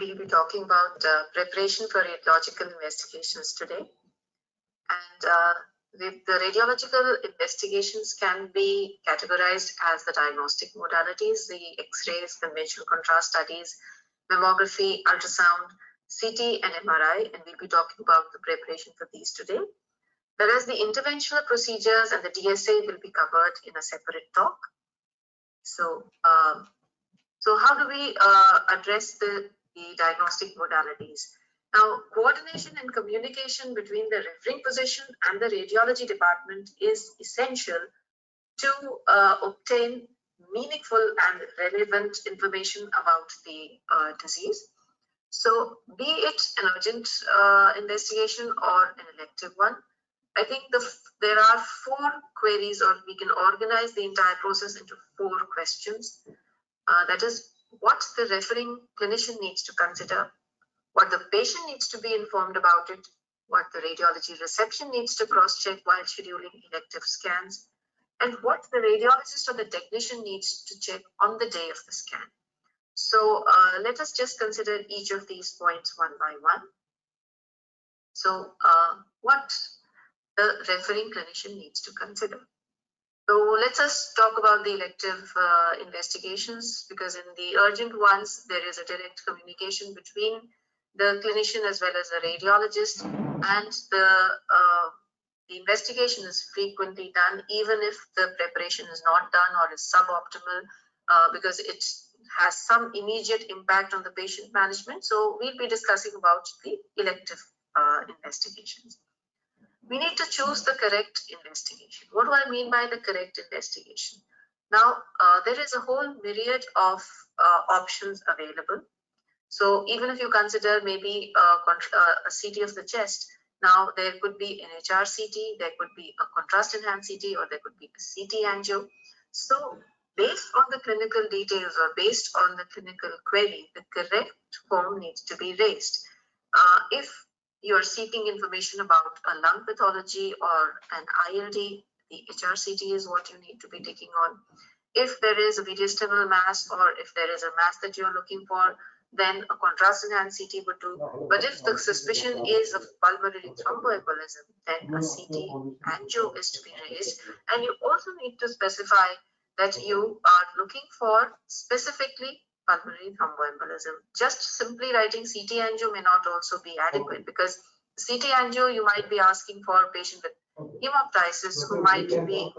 We'll be talking about preparation for radiological investigations today. And the radiological investigations can be categorized as the diagnostic modalities, the X-rays, conventional contrast studies, mammography, ultrasound, CT, and MRI, and we'll be talking about the preparation for these today. Whereas the interventional procedures and the DSA will be covered in a separate talk. So how do we address the diagnostic modalities? Now, coordination and communication between the referring physician and the radiology department is essential to obtain meaningful and relevant information about the disease. So, be it an urgent investigation or an elective one, I think there are 4 queries, or we can organize the entire process into 4 questions. That is, what the referring clinician needs to consider, what the patient needs to be informed about it, what the radiology reception needs to cross-check while scheduling elective scans, and what the radiologist or the technician needs to check on the day of the scan. So let us just consider each of these points one by one. So what the referring clinician needs to consider. So let us talk about the elective investigations, because in the urgent ones, there is a direct communication between the clinician as well as the radiologist, and the investigation is frequently done even if the preparation is not done or is suboptimal, because it has some immediate impact on the patient management. So we'll be discussing about the elective investigations. We need to choose the correct investigation. What do I mean by the correct investigation? Now, there is a whole myriad of options available. So even if you consider maybe a CT of the chest, now there could be an HR CT, there could be a contrast enhanced CT, or there could be a CT angio. So based on the clinical details or based on the clinical query, the correct form needs to be raised. If you are seeking information about a lung pathology or an ILD, the HRCT is what you need to be taking on. If there is a mediastinal mass, or if there is a mass that you're looking for, then a contrast enhanced CT would do. But if the suspicion is of pulmonary thromboembolism, then a CT angio is to be raised. And you also need to specify that you are looking for specifically pulmonary thromboembolism. Just simply writing CT angio may not also be adequate, because CT angio you might be asking for a patient with hemoptysis who might be,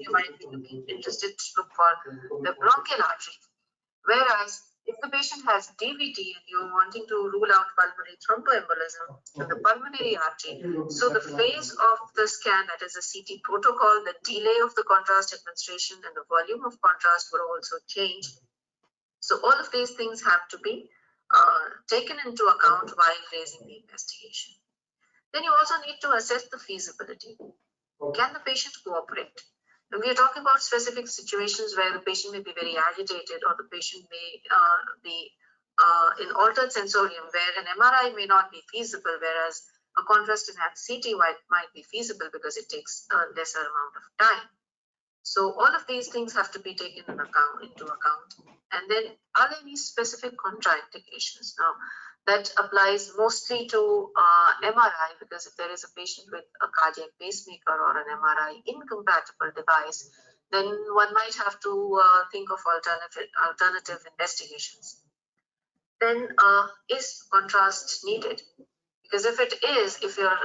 you might be interested to look for the bronchial artery. Whereas if the patient has DVT and you're wanting to rule out pulmonary thromboembolism in the pulmonary artery, so the phase of the scan, that is a CT protocol, the delay of the contrast administration and the volume of contrast will also change. So all of these things have to be taken into account while raising the investigation. Then you also need to assess the feasibility. Can the patient cooperate? And we are talking about specific situations where the patient may be very agitated, or the patient may be in altered sensorium, where an MRI may not be feasible, whereas a contrast enhanced CT might be feasible because it takes a lesser amount of time. So all of these things have to be taken into account. And then, are there any specific contraindications? Now, that applies mostly to MRI, because if there is a patient with a cardiac pacemaker or an MRI incompatible device, then one might have to think of alternative investigations. Then, is contrast needed? Because if it is, if you're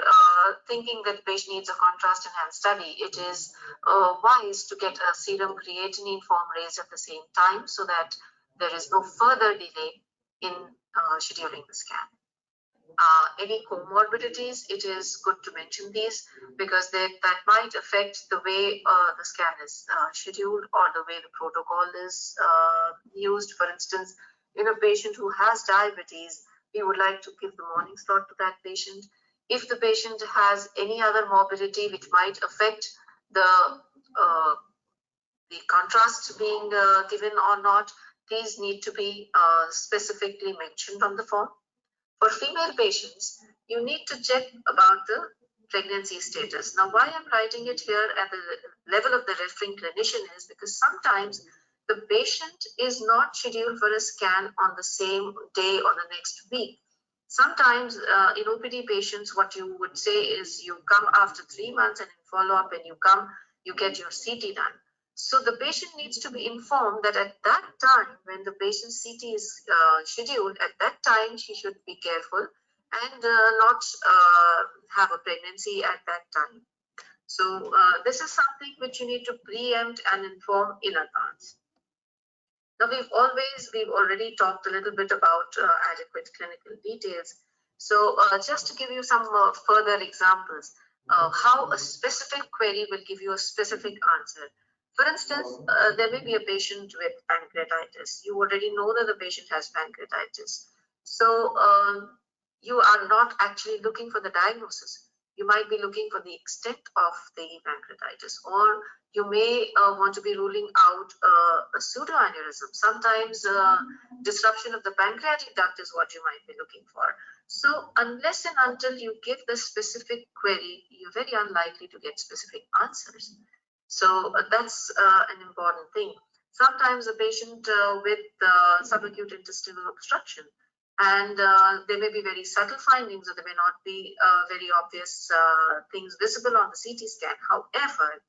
thinking that the patient needs a contrast enhanced study, it is wise to get a serum creatinine form raised at the same time, so that there is no further delay in scheduling the scan. Any comorbidities, it is good to mention these, because that might affect the way the scan is scheduled, or the way the protocol is used. For instance, in a patient who has diabetes, we would like to give the morning slot to that patient. If the patient has any other morbidity which might affect the contrast being given or not, these need to be specifically mentioned on the form. For female patients, you need to check about the pregnancy status. Now, why I'm writing it here at the level of the referring clinician is because sometimes the patient is not scheduled for a scan on the same day or the next week. Sometimes in OPD patients, what you would say is you come after 3 months and in follow-up, and you get your CT done. So the patient needs to be informed that at that time, when the patient's CT is scheduled, at that time she should be careful and not have a pregnancy at that time. So this is something which you need to preempt and inform in advance. Now we've already talked a little bit about adequate clinical details. So just to give you some further examples, how a specific query will give you a specific answer. For instance, there may be a patient with pancreatitis. You already know that the patient has pancreatitis. So you are not actually looking for the diagnosis. You might be looking for the extent of the pancreatitis, or you may want to be ruling out a pseudoaneurysm. Sometimes disruption of the pancreatic duct is what you might be looking for. So unless and until you give the specific query, you're very unlikely to get specific answers. So that's an important thing. Sometimes a patient with subacute intestinal obstruction, and there may be very subtle findings, or there may not be very obvious things visible on the CT scan. However,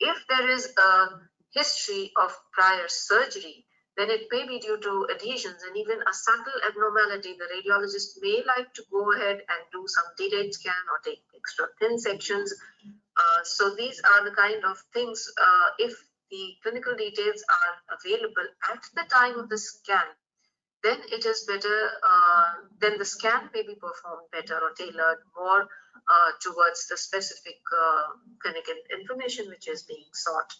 if there is a history of prior surgery, then it may be due to adhesions and even a subtle abnormality. The radiologist may like to go ahead and do some delayed scan or take extra thin sections. So these are the kind of things, if the clinical details are available at the time of the scan, then it is better, then the scan may be performed better or tailored more towards the specific clinical information which is being sought.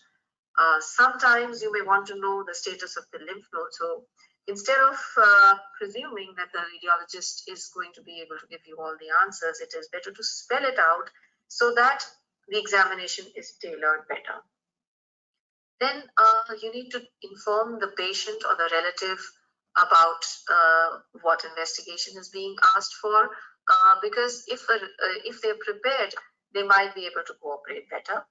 Sometimes you may want to know the status of the lymph node. So instead of presuming that the radiologist is going to be able to give you all the answers, it is better to spell it out so that the examination is tailored better. Then you need to inform the patient or the relative about what investigation is being asked for, because if they're prepared, they might be able to cooperate better.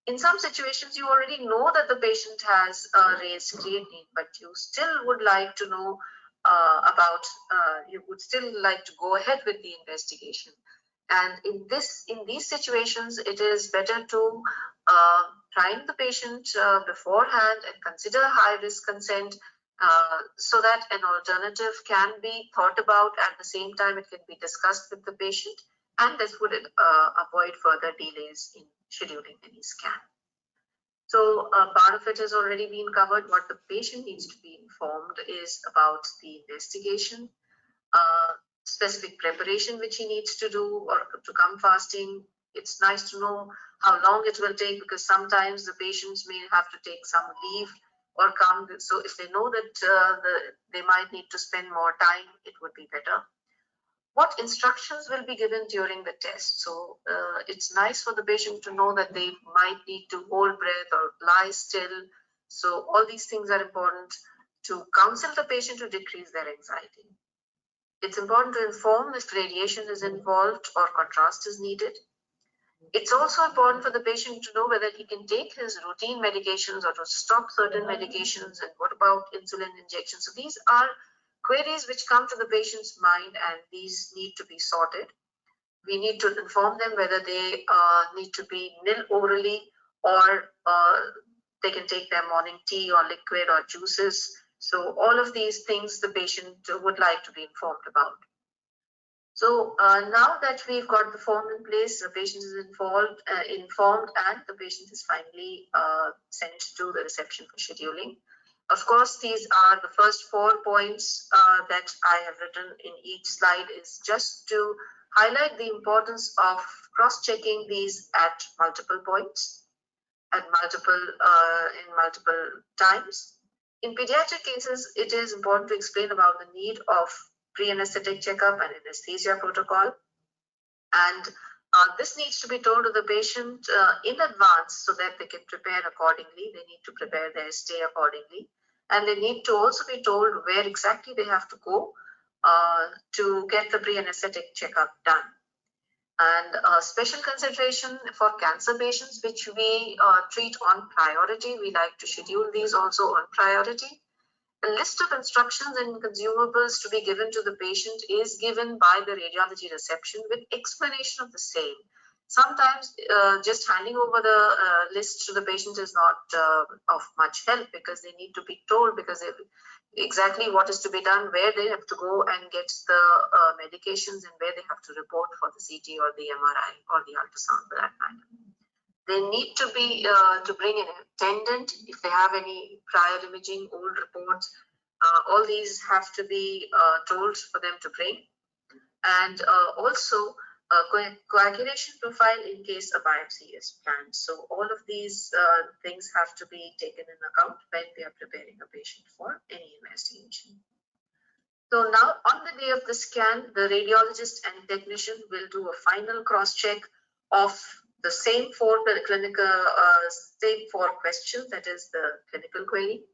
In some situations, you already know that the patient has raised creatinine, but you still would like to know you would still like to go ahead with the investigation. And in these situations, it is better to prime the patient beforehand and consider high-risk consent, so that an alternative can be thought about. At the same time, it can be discussed with the patient, and this would avoid further delays in scheduling any scan. So part of it has already been covered. What the patient needs to be informed is about the investigation, specific preparation which he needs to do or to come fasting. It's nice to know how long it will take, because sometimes the patients may have to take some leave or come. So if they know that they might need to spend more time, it would be better. What instructions will be given during the test? So it's nice for the patient to know that they might need to hold breath or lie still. So all these things are important to counsel the patient to decrease their anxiety. It's important to inform if radiation is involved or contrast is needed. It's also important for the patient to know whether he can take his routine medications or to stop certain medications, and what about insulin injections. So these are queries which come to the patient's mind, and these need to be sorted. We need to inform them whether they need to be nil orally, or they can take their morning tea or liquid or juices. So all of these things the patient would like to be informed about. So now that we've got the form in place, the patient is informed, and the patient is finally sent to the reception for scheduling. Of course, these are the first 4 points that I have written in each slide, is just to highlight the importance of cross-checking these at multiple points, in multiple times. In pediatric cases, it is important to explain about the need of pre-anesthetic checkup and anesthesia protocol. And this needs to be told to the patient in advance so that they can prepare accordingly. They need to prepare their stay accordingly. And they need to also be told where exactly they have to go to get the pre-anesthetic checkup done. And special consideration for cancer patients, which we treat on priority. We like to schedule these also on priority. A list of instructions and consumables to be given to the patient is given by the radiology reception with explanation of the same. Sometimes just handing over the list to the patient is not of much help, because they need to be told exactly what is to be done, where they have to go and get the medications, and where they have to report for the CT or the MRI or the ultrasound for that matter. They need to be to bring an attendant if they have any prior imaging, old reports. All these have to be told for them to bring. And also coagulation profile in case a biopsy is planned. So all of these things have to be taken in account when we are preparing a patient for any investigation. So now on the day of the scan, the radiologist and technician will do a final cross-check of the same four questions, that is the clinical query.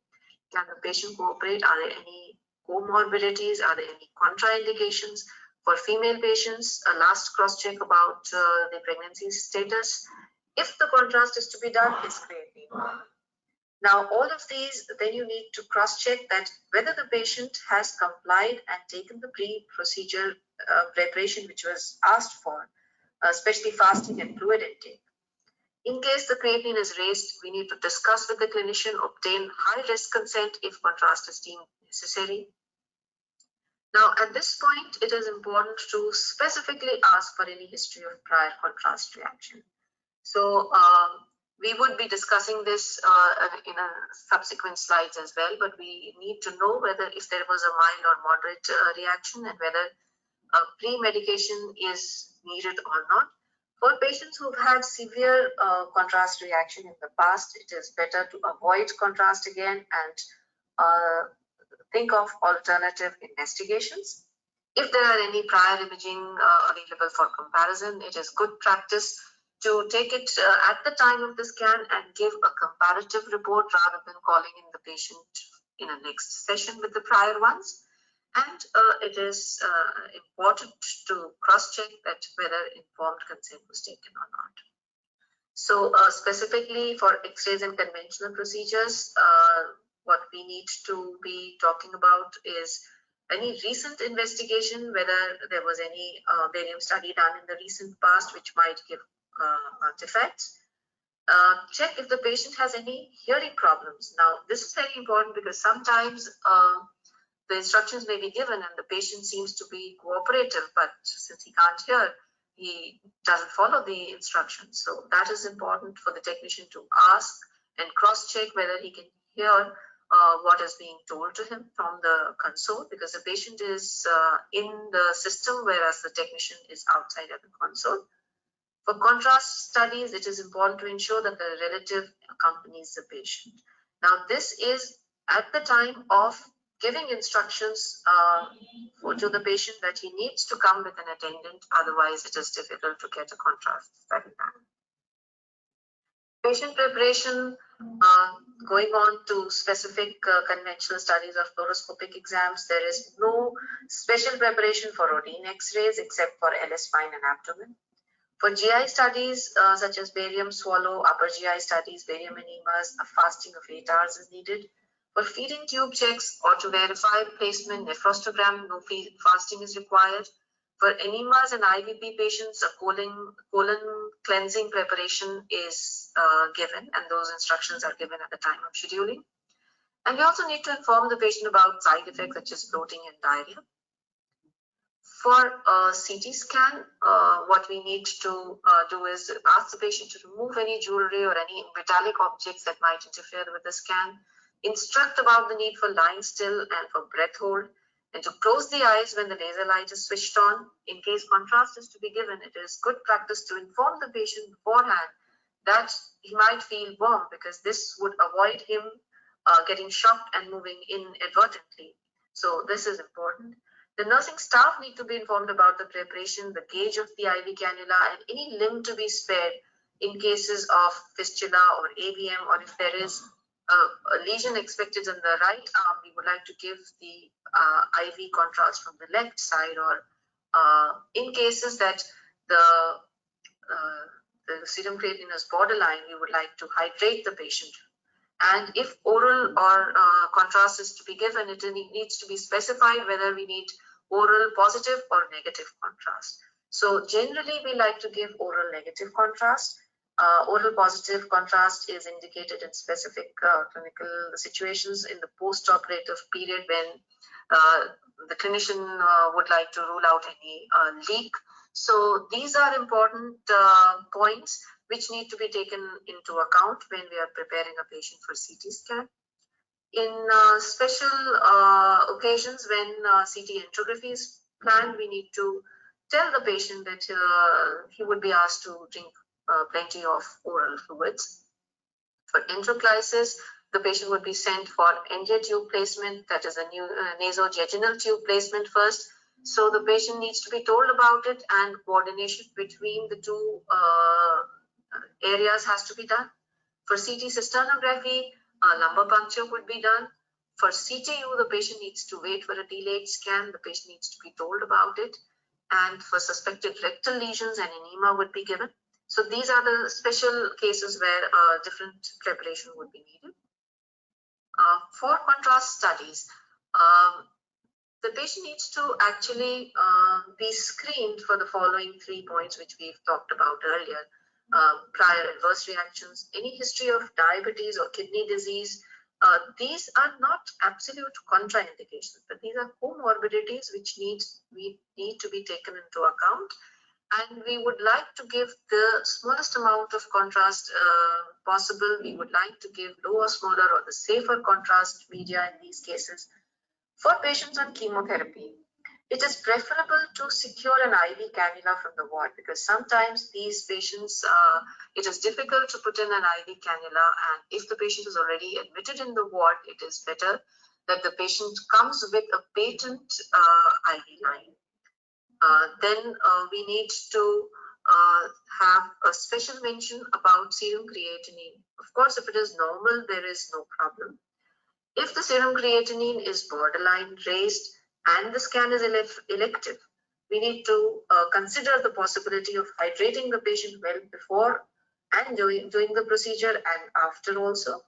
Can the patient cooperate? Are there any comorbidities? Are there any contraindications? For female patients, a last cross-check about the pregnancy status. If the contrast is to be done, it's creatinine. Now, all of these, then you need to cross-check that whether the patient has complied and taken the pre-procedure preparation which was asked for, especially fasting and fluid intake. In case the creatinine is raised, we need to discuss with the clinician, obtain high-risk consent if contrast is deemed necessary. Now, at this point, it is important to specifically ask for any history of prior contrast reaction. So, we would be discussing this in a subsequent slides as well, but we need to know whether if there was a mild or moderate reaction, and whether pre-medication is needed or not. For patients who've had severe contrast reaction in the past, it is better to avoid contrast again and think of alternative investigations. If there are any prior imaging available for comparison, it is good practice to take it at the time of the scan and give a comparative report rather than calling in the patient in a next session with the prior ones. And it is important to cross-check that whether informed consent was taken or not. So specifically for X-rays and conventional procedures, what we need to be talking about is any recent investigation, whether there was any barium study done in the recent past which might give artifacts. Check if the patient has any hearing problems. Now, this is very important because sometimes the instructions may be given and the patient seems to be cooperative, but since he can't hear, he doesn't follow the instructions. So that is important for the technician to ask and cross-check whether he can hear what is being told to him from the console, because the patient is in the system, whereas the technician is outside at the console. For contrast studies, it is important to ensure that the relative accompanies the patient. Now, this is at the time of giving instructions to the patient that he needs to come with an attendant, otherwise it is difficult to get a contrast study done. Patient preparation, going on to specific conventional studies of fluoroscopic exams, there is no special preparation for routine X-rays except for LS spine and abdomen. For GI studies such as barium swallow, upper GI studies, barium enemas, a fasting of 8 hours is needed. For feeding tube checks or to verify placement, nephrostogram, no fasting is required. For enemas and IVP patients, a colon cleansing preparation is given, and those instructions are given at the time of scheduling. And we also need to inform the patient about side effects such as bloating and diarrhea. For a CT scan, what we need to do is ask the patient to remove any jewelry or any metallic objects that might interfere with the scan, instruct about the need for lying still and for breath hold, and to close the eyes when the laser light is switched on. In case contrast is to be given, it is good practice to inform the patient beforehand that he might feel warm, because this would avoid him getting shocked and moving inadvertently. So this is important. The nursing staff need to be informed about the preparation, the gauge of the IV cannula, and any limb to be spared in cases of fistula or AVM, or if there is a lesion expected in the right arm, we would like to give the IV contrast from the left side, or in cases that the serum creatinine is borderline, we would like to hydrate the patient. And if oral or contrast is to be given, it needs to be specified whether we need oral positive or negative contrast. So generally, we like to give oral negative contrast. Oral positive contrast is indicated in specific clinical situations in the post-operative period when the clinician would like to rule out any leak. So these are important points which need to be taken into account when we are preparing a patient for CT scan. In special occasions when CT angiography is planned, we need to tell the patient that he would be asked to drink plenty of oral fluids. For enteroclysis, the patient would be sent for NJ tube placement, that is a new nasovaginal tube placement first. So the patient needs to be told about it, and coordination between the two areas has to be done. For CT cysternography, lumbar puncture would be done. For CTU, the patient needs to wait for a delayed scan. The patient needs to be told about it. And for suspected rectal lesions, an enema would be given. So these are the special cases where different preparation would be needed. For contrast studies, the patient needs to actually be screened for the following 3 points which we've talked about earlier. Prior adverse reactions, any history of diabetes or kidney disease. These are not absolute contraindications, but these are comorbidities which we need to be taken into account. And we would like to give the smallest amount of contrast possible. We would like to give lower, smaller, or the safer contrast media in these cases. For patients on chemotherapy, it is preferable to secure an IV cannula from the ward, because sometimes these patients, it is difficult to put in an IV cannula, and if the patient is already admitted in the ward, it is better that the patient comes with a patent IV line. Then we need to have a special mention about serum creatinine. Of course, if it is normal, there is no problem. If the serum creatinine is borderline raised and the scan is elective, we need to consider the possibility of hydrating the patient well before and doing the procedure and after also.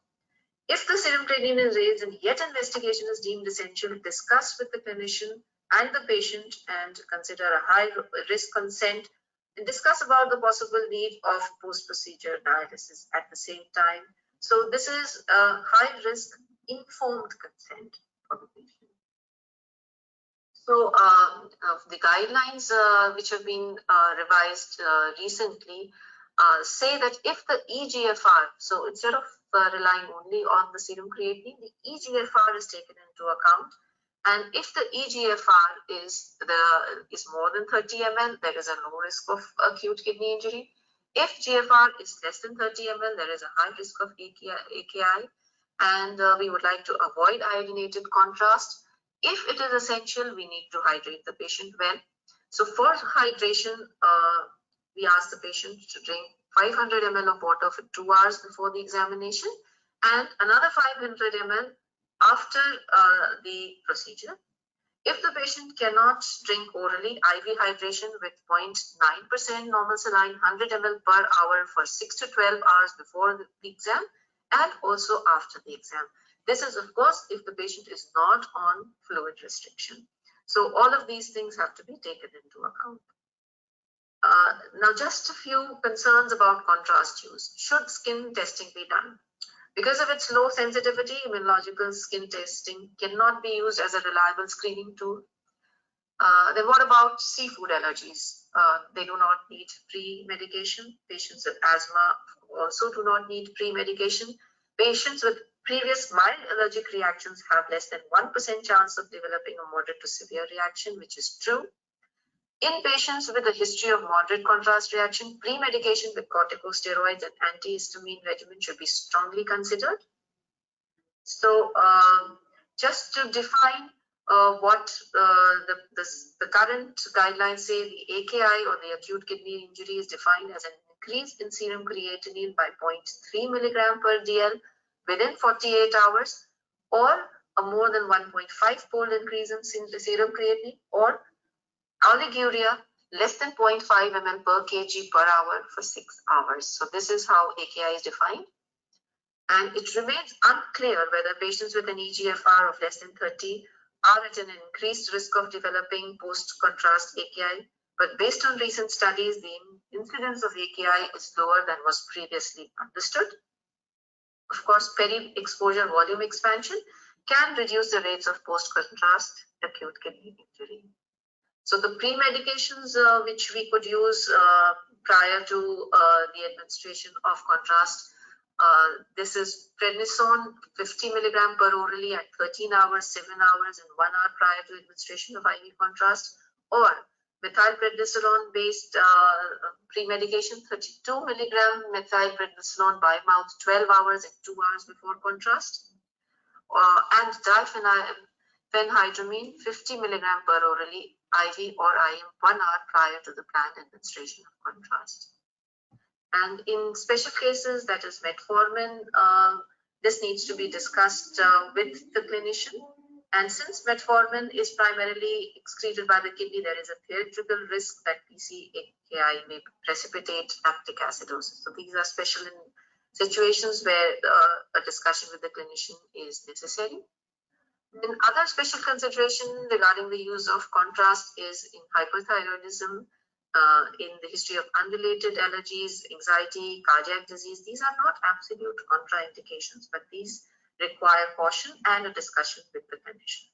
If the serum creatinine is raised and yet investigation is deemed essential, discuss with the clinician and the patient and consider a high risk consent, and discuss about the possible need of post-procedure dialysis at the same time. So this is a high risk informed consent for the patient. So the guidelines which have been revised recently say that if the EGFR, so instead of relying only on the serum creatinine, the EGFR is taken into account. And if the EGFR is more than 30 ml, there is a low risk of acute kidney injury. If GFR is less than 30 ml, there is a high risk of AKI, and we would like to avoid iodinated contrast. If it is essential, we need to hydrate the patient well. So for hydration, we ask the patient to drink 500 ml of water for 2 hours before the examination, and another 500 ml after the procedure. If the patient cannot drink orally, IV hydration with 0.9% normal saline, 100 ml per hour for 6 to 12 hours before the exam and also after the exam. This is, of course, if the patient is not on fluid restriction. So all of these things have to be taken into account. Now, just a few concerns about contrast use. Should skin testing be done? Because of its low sensitivity, immunological skin testing cannot be used as a reliable screening tool. Then what about seafood allergies? They do not need pre-medication. Patients with asthma also do not need pre-medication. Patients with previous mild allergic reactions have less than 1% chance of developing a moderate to severe reaction, which is true. In patients with a history of moderate contrast reaction, pre-medication with corticosteroids and antihistamine regimen should be strongly considered. So just to define what the current guidelines say, the AKI or the acute kidney injury is defined as an increase in serum creatinine by 0.3 milligram per DL within 48 hours, or a more than 1.5-fold increase in serum creatinine, or oliguria less than 0.5 ml per kg per hour for 6 hours. So this is how AKI is defined. And it remains unclear whether patients with an EGFR of less than 30 are at an increased risk of developing post-contrast AKI. But based on recent studies, the incidence of AKI is lower than was previously understood. Of course, peri-exposure volume expansion can reduce the rates of post-contrast acute kidney injury. So the pre-medications which we could use prior to the administration of contrast, this is prednisone 50 milligram per orally at 13 hours, 7 hours, and 1 hour prior to administration of IV contrast, or methylprednisolone based pre-medication 32 milligram methylprednisolone by mouth 12 hours and 2 hours before contrast, and diphenhydramine 50 milligram per orally IV or IM 1 hour prior to the planned administration of contrast. And in special cases, that is metformin, this needs to be discussed with the clinician. And since metformin is primarily excreted by the kidney, there is a theoretical risk that PC-AKI may precipitate lactic acidosis. So these are special in situations where a discussion with the clinician is necessary. Then other special consideration regarding the use of contrast is in hyperthyroidism, in the history of unrelated allergies, anxiety, cardiac disease. These are not absolute contraindications, but these require caution and a discussion with the clinician.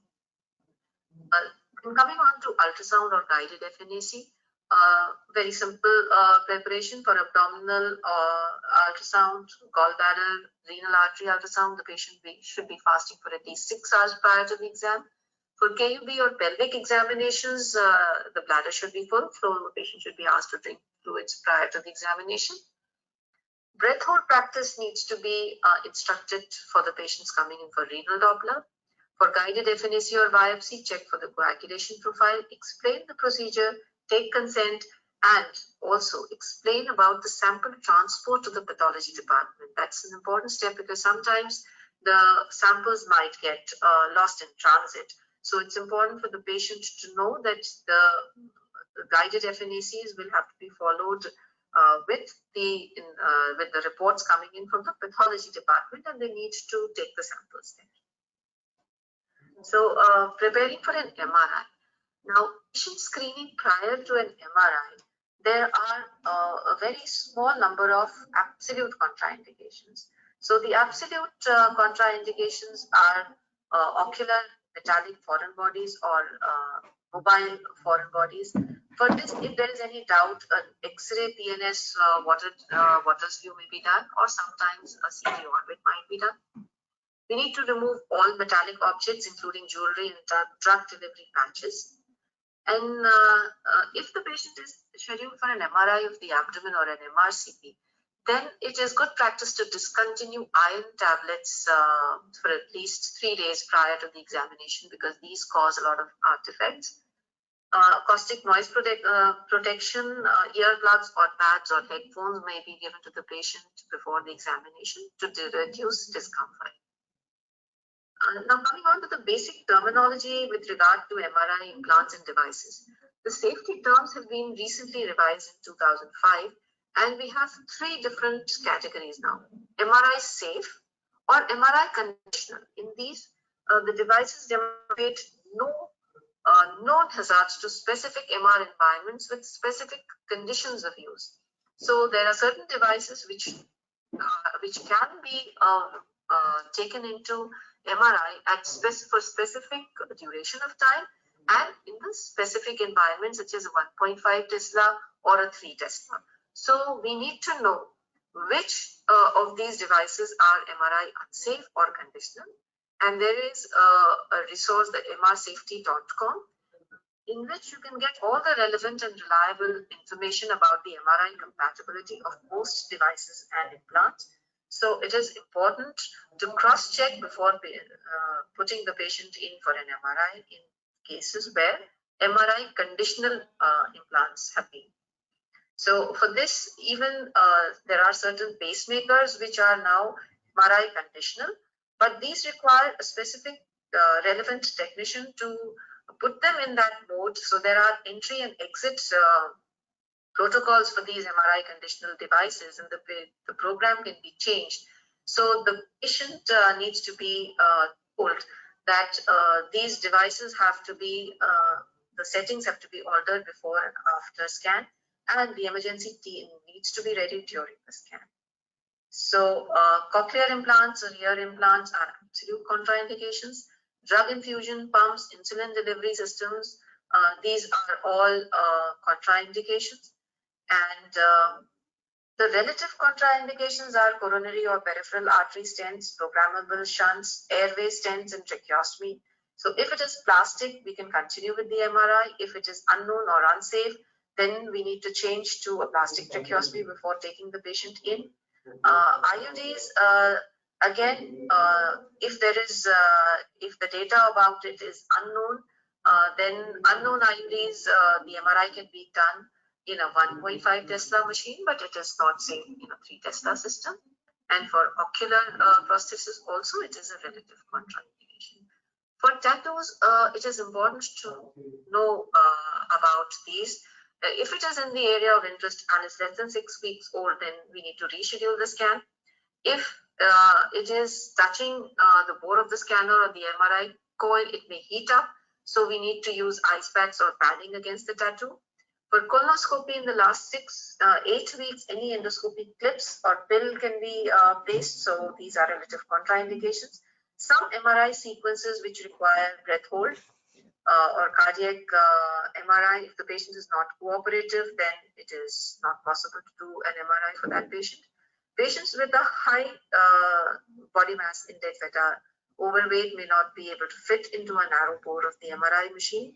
Coming on to ultrasound or guided FNAC, very simple preparation for abdominal ultrasound, gallbladder, renal artery ultrasound. The patient should be fasting for at least 6 hours prior to the exam. For KUB or pelvic examinations, the bladder should be full, so the patient should be asked to drink fluids prior to the examination. Breath hold practice needs to be instructed for the patients coming in for renal Doppler. For guided FNAC or biopsy, check for the coagulation profile, explain the procedure, take consent, and also explain about the sample transport to the pathology department. That's an important step because sometimes the samples might get lost in transit. So it's important for the patient to know that the guided FNACs will have to be followed with the reports coming in from the pathology department, and they need to take the samples there. So preparing for an MRI. Now, patient screening prior to an MRI, there are a very small number of absolute contraindications. So the absolute contraindications are ocular metallic foreign bodies or mobile foreign bodies. For this, if there is any doubt, an X-ray PNS Waters view may be done, or sometimes a CT orbit might be done. We need to remove all metallic objects, including jewelry and drug delivery patches. And if the patient is scheduled for an MRI of the abdomen or an MRCP, then it is good practice to discontinue iron tablets for at least 3 days prior to the examination, because these cause a lot of artifacts. Acoustic noise protection, earplugs or pads or headphones may be given to the patient before the examination to reduce discomfort. Now coming on to the basic terminology with regard to MRI implants and devices. The safety terms have been recently revised in 2005, and we have 3 different categories now. MRI safe or MRI conditional. In these, the devices demonstrate no known hazards to specific MR environments with specific conditions of use. So there are certain devices which can be taken into MRI for specific duration of time and in the specific environment, such as a 1.5 Tesla or a 3 Tesla. So we need to know which of these devices are MRI unsafe or conditional. And there is a resource, the mrsafety.com, in which you can get all the relevant and reliable information about the MRI compatibility of most devices and implants. So it is important to cross-check before putting the patient in for an MRI in cases where MRI conditional implants have been. So for this, even there are certain pacemakers which are now MRI conditional, but these require a specific relevant technician to put them in that mode. So there are entry and exit protocols for these MRI conditional devices, and the program can be changed. So the patient needs to be told that these devices have to be, the settings have to be altered before and after scan, and the emergency team needs to be ready during the scan. So cochlear implants or ear implants are absolute contraindications. Drug infusion pumps, insulin delivery systems, these are all contraindications. And the relative contraindications are coronary or peripheral artery stents, programmable shunts, airway stents, and tracheostomy. So if it is plastic, we can continue with the MRI. If it is unknown or unsafe, then we need to change to a plastic tracheostomy before taking the patient in. IUDs, again, if the data about it is unknown, then unknown IUDs, the MRI can be done in a 1.5 Tesla machine, but it is not safe in a 3 Tesla system. And for ocular prosthesis also, it is a relative contraindication. For tattoos, it is important to know about these. If it is in the area of interest and is less than 6 weeks old, then we need to reschedule the scan. If it is touching the bore of the scanner or the MRI coil, it may heat up. So we need to use ice packs or padding against the tattoo. For colonoscopy in the last 8 weeks, any endoscopic clips or pill can be placed. So these are relative contraindications. Some MRI sequences which require breath hold or cardiac MRI, if the patient is not cooperative, then it is not possible to do an MRI for that patient. Patients with a high body mass index that are overweight may not be able to fit into a narrow bore of the MRI machine.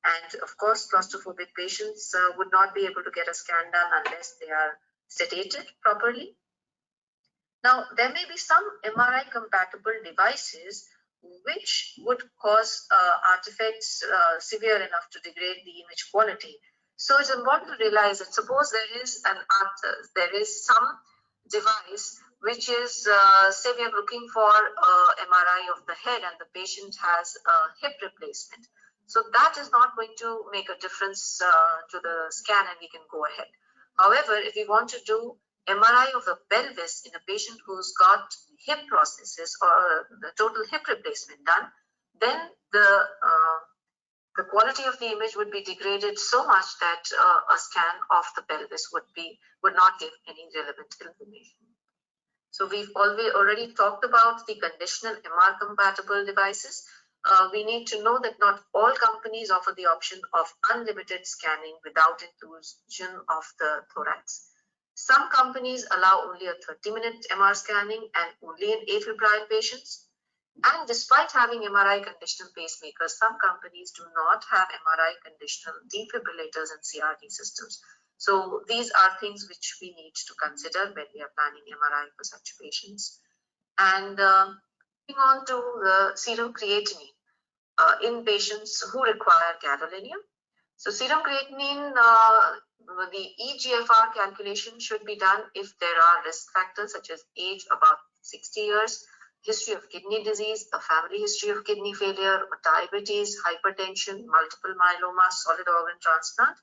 And of course, claustrophobic patients would not be able to get a scan done unless they are sedated properly. Now, there may be some MRI compatible devices which would cause artifacts severe enough to degrade the image quality. So it's important to realize that suppose there is some device which is, say we are looking for MRI of the head and the patient has a hip replacement. So that is not going to make a difference to the scan and we can go ahead. However, if we want to do MRI of the pelvis in a patient who's got hip prosthesis or the total hip replacement done, then the quality of the image would be degraded so much that a scan of the pelvis would not give any relevant information. So we've already talked about the conditional MR compatible devices. We need to know that not all companies offer the option of unlimited scanning without inclusion of the thorax. Some companies allow only a 30-minute MR scanning and only in afebrile patients. And despite having MRI conditional pacemakers, some companies do not have MRI conditional defibrillators and CRT systems. So these are things which we need to consider when we are planning MRI for such patients. And moving on to the serum creatinine in patients who require gadolinium. So serum creatinine, the eGFR calculation should be done if there are risk factors such as age above 60 years, history of kidney disease, a family history of kidney failure, diabetes, hypertension, multiple myeloma, solid organ transplant,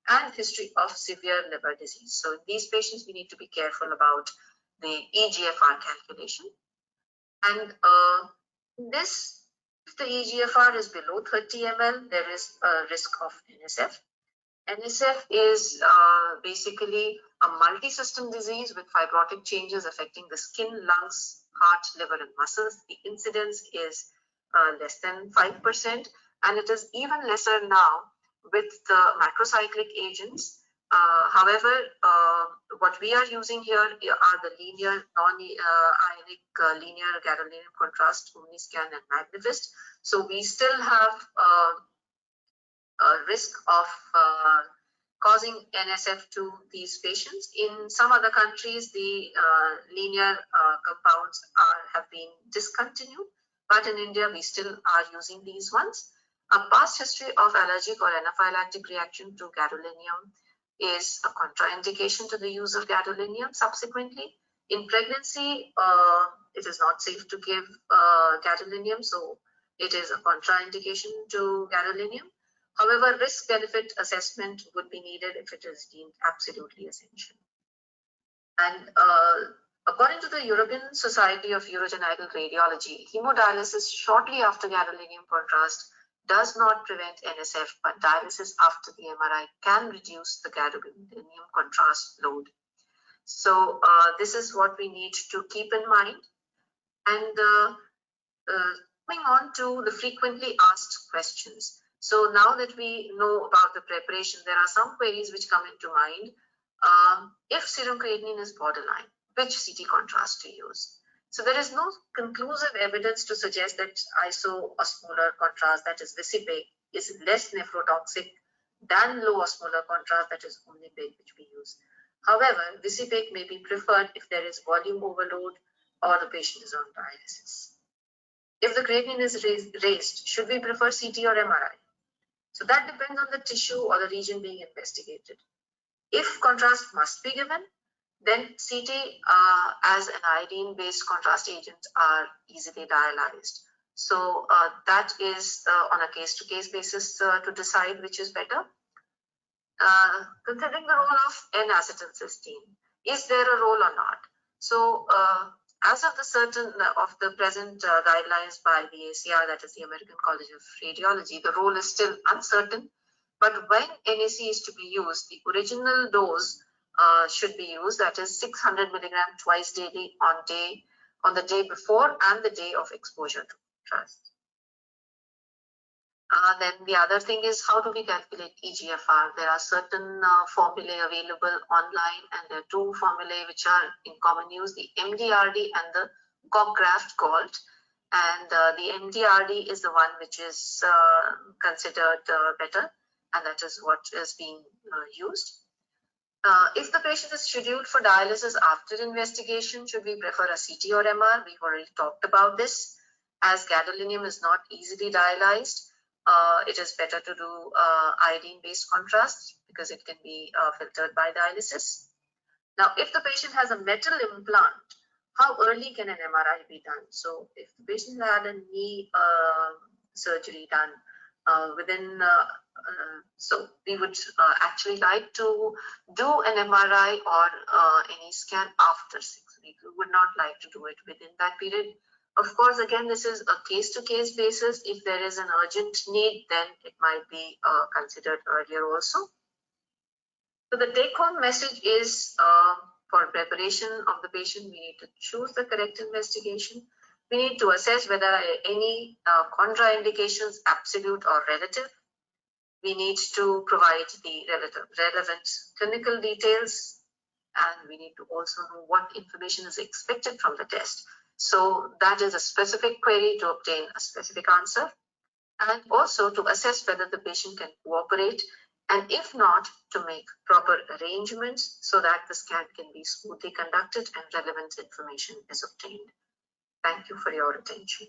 and history of severe liver disease. So in these patients, we need to be careful about the eGFR calculation. And if the eGFR is below 30 ml, there is a risk of NSF. NSF is basically a multi-system disease with fibrotic changes affecting the skin, lungs, heart, liver, and muscles. The incidence is less than 5%, and it is even lesser now with the macrocyclic agents. However, what we are using here are the linear, non-ionic linear gadolinium contrast, Omniscan, and Magnifist. So we still have a risk of causing NSF to these patients. In some other countries, the linear compounds have been discontinued, but in India, we still are using these ones. A past history of allergic or anaphylactic reaction to gadolinium is a contraindication to the use of gadolinium. Subsequently, in pregnancy, it is not safe to give gadolinium. So it is a contraindication to gadolinium. However, risk-benefit assessment would be needed if it is deemed absolutely essential. And according to the European Society of Urogenital Radiology, hemodialysis shortly after gadolinium contrast does not prevent NSF, but dialysis after the MRI can reduce the gadolinium contrast load. So this is what we need to keep in mind. And moving on to the frequently asked questions. So now that we know about the preparation, there are some queries which come into mind. If serum creatinine is borderline, which CT contrast to use? So there is no conclusive evidence to suggest that iso-osmolar contrast, that is visipaque, is less nephrotoxic than low osmolar contrast, that is omnipaque, which we use. However, visipaque may be preferred if there is volume overload or the patient is on dialysis. If the creatinine is raised, should we prefer CT or MRI? So that depends on the tissue or the region being investigated. If contrast must be given, then CT as an iodine-based contrast agent are easily dialyzed. So that is on a case-to-case basis to decide which is better. Considering the role of N-acetylcysteine, is there a role or not? So as of the present guidelines by the ACR, that is the American College of Radiology, the role is still uncertain. But when NAC is to be used, the original dose should be used, that is 600 milligram twice daily on the day before and the day of exposure to contrast. Then the other thing is, how do we calculate EGFR? There are certain formulae available online, and there are two formulae which are in common use, the MDRD and the Cograft GALT. And the MDRD is the one which is considered better, and that is what is being used. If the patient is scheduled for dialysis after investigation, should we prefer a CT or MR? We've already talked about this. As gadolinium is not easily dialyzed, it is better to do iodine-based contrast because it can be filtered by dialysis. Now, if the patient has a metal implant, how early can an MRI be done? So, if the patient had a knee surgery done so we would actually like to do an MRI or any scan after 6 weeks. We would not like to do it within that period. Of course, again, this is a case-to-case basis. If there is an urgent need, then it might be considered earlier also. So the take-home message is for preparation of the patient, we need to choose the correct investigation. We need to assess whether any contraindications, absolute or relative. We need to provide the relevant clinical details, and we need to also know what information is expected from the test. So that is a specific query to obtain a specific answer, and also to assess whether the patient can cooperate, and if not, to make proper arrangements so that the scan can be smoothly conducted and relevant information is obtained. Thank you for your attention.